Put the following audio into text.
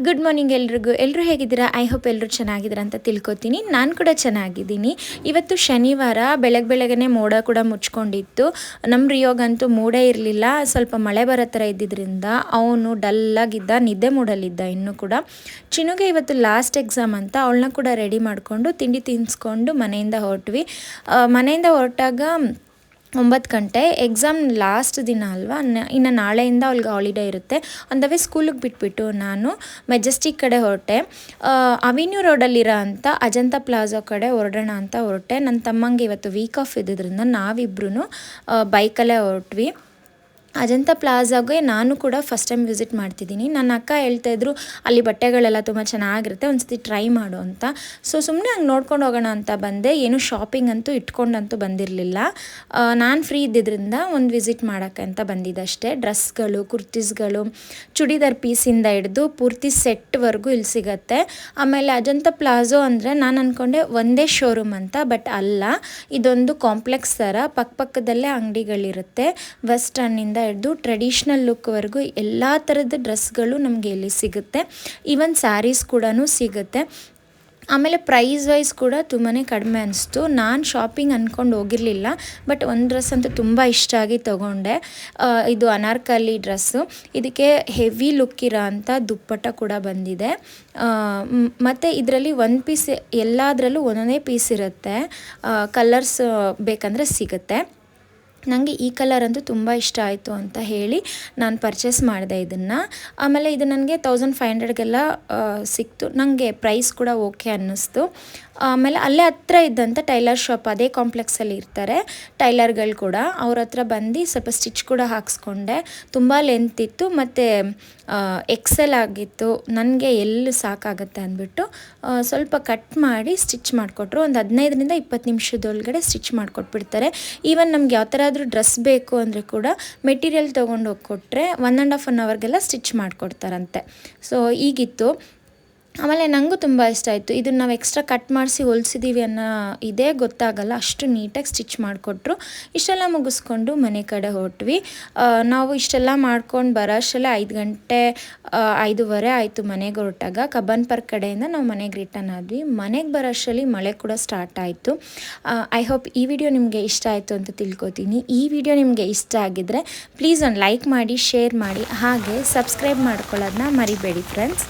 Good morning ಎಲ್ಲರೂ ಹೇಗಿದ್ದೀರಾ? I hope ಎಲ್ಲರೂ ಚೆನ್ನಾಗಿದ್ದೀರಾ ಅಂತ ತಿಳ್ಕೊತೀನಿ. ನಾನು ಕೂಡ ಚೆನ್ನಾಗಿದ್ದೀನಿ. ಇವತ್ತು ಶನಿವಾರ ಬೆಳಗ್ಗೆನೇ ಮೋಡ ಕೂಡ ಮುಚ್ಕೊಂಡಿತ್ತು. ನಮ್ಮ ರಿಯೋಗಂತೂ ಮೋಡೇ ಇರಲಿಲ್ಲ. ಸ್ವಲ್ಪ ಮಳೆ ಬರೋ ಥರ ಇದ್ದಿದ್ದರಿಂದ ಅವನು ಡಲ್ಲಾಗಿದ್ದ, ನಿದ್ದೆ ಮೂಡಲ್ಲಿದ್ದ. ಇನ್ನೂ ಕೂಡ ಚಿನ್ನುಗೆ ಇವತ್ತು ಲಾಸ್ಟ್ ಎಕ್ಸಾಮ್ ಅಂತ ಅವಳನ್ನ ಕೂಡ ರೆಡಿ ಮಾಡಿಕೊಂಡು ತಿಂಡಿ ತಿನ್ನಿಸ್ಕೊಂಡು ಮನೆಯಿಂದ ಹೊರಟಾಗ 9 ಗಂಟೆ. ಎಕ್ಸಾಮ್ ಲಾಸ್ಟ್ ದಿನ ಅಲ್ವಾ, ಇನ್ನು ನಾಳೆಯಿಂದ ಅವ್ಳಿಗೆ ಹಾಲಿಡೇ ಇರುತ್ತೆ. ಅಂದವೇ ಸ್ಕೂಲಿಗೆ ಬಿಟ್ಬಿಟ್ಟು ನಾನು ಮೆಜೆಸ್ಟಿಕ್ ಕಡೆ ಹೊರಟೆ. ಅವಿನ್ಯೂ ರೋಡಲ್ಲಿರೋ ಅಂಥ ಅಜಂತಾ ಪ್ಲಾಜಾ ಕಡೆ ಹೊರಡೋಣ ಅಂತ ಹೊರಟೆ. ನನ್ನ ತಮ್ಮಂಗೆ ಇವತ್ತು ವೀಕ್ ಆಫ್ ಇದ್ದಿದ್ದರಿಂದ ನಾವಿಬ್ಬರೂ ಬೈಕಲ್ಲೇ ಹೊರಟ್ವಿ. ಅಜಂತಾ ಪ್ಲಾಜಾಗೆ ನಾನು ಕೂಡ ಫಸ್ಟ್ ಟೈಮ್ ವಿಸಿಟ್ ಮಾಡ್ತಿದ್ದೀನಿ. ನನ್ನ ಅಕ್ಕ ಹೇಳ್ತಾಯಿದ್ರು ಅಲ್ಲಿ ಬಟ್ಟೆಗಳೆಲ್ಲ ತುಂಬ ಚೆನ್ನಾಗಿರುತ್ತೆ, ಒಂದ್ಸತಿ ಟ್ರೈ ಮಾಡು ಅಂತ. ಸೊ ಸುಮ್ಮನೆ ಹಂಗೆ ನೋಡ್ಕೊಂಡು ಹೋಗೋಣ ಅಂತ ಬಂದೆ. ಏನು ಶಾಪಿಂಗ್ ಅಂತೂ ಇಟ್ಕೊಂಡಂತೂ ಬಂದಿರಲಿಲ್ಲ. ನಾನು ಫ್ರೀ ಇದ್ದಿದ್ದರಿಂದ ಒಂದು ವಿಸಿಟ್ ಮಾಡೋಕ್ಕೆ ಅಂತ ಬಂದಿದ್ದೆ ಅಷ್ಟೇ. ಡ್ರೆಸ್ಗಳು, ಕುರ್ತೀಸ್ಗಳು, ಚೂಡಿದಾರ್ ಪೀಸಿಂದ ಹಿಡಿದು ಪೂರ್ತಿ ಸೆಟ್ವರೆಗೂ ಇಲ್ಲಿ ಸಿಗುತ್ತೆ. ಆಮೇಲೆ ಅಜಂತಾ ಪ್ಲಾಜೋ ಅಂದರೆ ನಾನು ಅಂದ್ಕೊಂಡೆ ಒಂದೇ ಶೋರೂಮ್ ಅಂತ, ಬಟ್ ಅಲ್ಲ, ಇದೊಂದು ಕಾಂಪ್ಲೆಕ್ಸ್ ಥರ ಪಕ್ಕದಲ್ಲೇ ಅಂಗಡಿಗಳಿರುತ್ತೆ. ವೆಸ್ಟರ್ನಿಂದ ಹಿಡಿದು ಟ್ರೆಡಿಷ್ನಲ್ ಲುಕ್ವರೆಗೂ ಎಲ್ಲ ಥರದ ಡ್ರೆಸ್ಗಳು ನಮಗೆ ಇಲ್ಲಿ ಸಿಗುತ್ತೆ. ಈವನ್ ಸ್ಯಾರೀಸ್ ಕೂಡ ಸಿಗುತ್ತೆ. ಆಮೇಲೆ ಪ್ರೈಸ್ ವೈಸ್ ಕೂಡ ತುಂಬಾ ಕಡಿಮೆ ಅನಿಸ್ತು. ನಾನು ಶಾಪಿಂಗ್ ಅಂದ್ಕೊಂಡು ಹೋಗಿರಲಿಲ್ಲ, ಬಟ್ ಒಂದು ಡ್ರೆಸ್ ಅಂತೂ ತುಂಬ ಇಷ್ಟ ಆಗಿ ತೊಗೊಂಡೆ. ಇದು ಅನಾರ್ಕಲಿ ಡ್ರೆಸ್ಸು. ಇದಕ್ಕೆ ಹೆವಿ ಲುಕ್ ಇರೋ ಅಂಥ ದುಪ್ಪಟ್ಟ ಕೂಡ ಬಂದಿದೆ. ಮತ್ತು ಇದರಲ್ಲಿ ಒಂದು ಪೀಸ್, ಎಲ್ಲದರಲ್ಲೂ ಒಂದೊಂದೇ ಪೀಸ್ ಇರುತ್ತೆ. ಕಲರ್ಸ್ ಬೇಕಂದರೆ ಸಿಗುತ್ತೆ. ನನಗೆ ಈ ಕಲರ್ ಅಂತೂ ತುಂಬ ಇಷ್ಟ ಆಯಿತು ಅಂತ ಹೇಳಿ ನಾನು ಪರ್ಚೇಸ್ ಮಾಡಿದೆ ಇದನ್ನು. ಆಮೇಲೆ ಇದು ನನಗೆ 1500ಗೆಲ್ಲ ಸಿಕ್ತು. ನನಗೆ ಪ್ರೈಸ್ ಕೂಡ ಓಕೆ ಅನ್ನಿಸ್ತು. ಆಮೇಲೆ ಅಲ್ಲೇ ಹತ್ರ ಇದ್ದಂಥ ಟೈಲರ್ ಶಾಪ್, ಅದೇ ಕಾಂಪ್ಲೆಕ್ಸಲ್ಲಿ ಇರ್ತಾರೆ ಟೈಲರ್ಗಳು ಕೂಡ, ಅವ್ರ ಹತ್ರ ಬಂದು ಸ್ವಲ್ಪ ಸ್ಟಿಚ್ ಕೂಡ ಹಾಕ್ಸ್ಕೊಂಡೆ. ತುಂಬ ಲೆಂತ್ ಇತ್ತು ಮತ್ತು ಎಕ್ಸೆಲ್ ಆಗಿತ್ತು. ನನಗೆ ಎಲ್ಲಿ ಸಾಕಾಗುತ್ತೆ ಅಂದ್ಬಿಟ್ಟು ಸ್ವಲ್ಪ ಕಟ್ ಮಾಡಿ ಸ್ಟಿಚ್ ಮಾಡಿಕೊಟ್ರು. ಒಂದು 15ರಿಂದ 20 ನಿಮಿಷದೊಳಗಡೆ ಸ್ಟಿಚ್ ಮಾಡಿಕೊಟ್ಬಿಡ್ತಾರೆ. ಈವನ್ ನಮ್ಗೆ ಯಾವ ಥರ ಆದರೂ ಡ್ರೆಸ್ ಬೇಕು ಅಂದರೆ ಕೂಡ ಮೆಟೀರಿಯಲ್ ತೊಗೊಂಡು ಹೋಗಿ ಕೊಟ್ಟರೆ 1.5 ಅವರ್ಗೆಲ್ಲ ಸ್ಟಿಚ್ ಮಾಡಿಕೊಡ್ತಾರಂತೆ. ಸೊ ಈಗಿತ್ತು. ಆಮೇಲೆ ನನಗೂ ತುಂಬ ಇಷ್ಟ ಆಯಿತು. ಇದನ್ನು ನಾವು ಎಕ್ಸ್ಟ್ರಾ ಕಟ್ ಮಾಡಿಸಿ ಹೊಲಿಸಿದ್ದೀವಿ ಅನ್ನೋ ಇದೇ ಗೊತ್ತಾಗಲ್ಲ, ಅಷ್ಟು ನೀಟಾಗಿ ಸ್ಟಿಚ್ ಮಾಡಿಕೊಟ್ರು. ಇಷ್ಟೆಲ್ಲ ಮುಗಿಸ್ಕೊಂಡು ಮನೆ ಕಡೆ ಹೊರಟ್ವಿ. ನಾವು ಇಷ್ಟೆಲ್ಲ ಮಾಡ್ಕೊಂಡು ಬರೋ ಅಷ್ಟರಲ್ಲೇ 5 ಗಂಟೆ 5:15 ಆಯಿತು ಮನೆಗೆ ಹೊರಟಾಗ. ಕಬ್ಬನ್ ಪಾರ್ಕ್ ಕಡೆಯಿಂದ ನಾವು ಮನೆಗೆ ರಿಟರ್ನ್ ಆದ್ವಿ. ಮನೆಗೆ ಬರೋ ಅಷ್ಟರಲ್ಲಿ ಮಳೆ ಕೂಡ ಸ್ಟಾರ್ಟ್ ಆಯಿತು. ಐ ಹೋಪ್ ಈ ವಿಡಿಯೋ ನಿಮಗೆ ಇಷ್ಟ ಆಯಿತು ಅಂತ ತಿಳ್ಕೊತೀನಿ. ಈ ವಿಡಿಯೋ ನಿಮಗೆ ಇಷ್ಟ ಆಗಿದ್ದರೆ ಪ್ಲೀಸ್ ಒಂದು ಲೈಕ್ ಮಾಡಿ, ಶೇರ್ ಮಾಡಿ, ಹಾಗೆ ಸಬ್ಸ್ಕ್ರೈಬ್ ಮಾಡ್ಕೊಳ್ಳೋದನ್ನ ಮರಿಬೇಡಿ ಫ್ರೆಂಡ್ಸ್.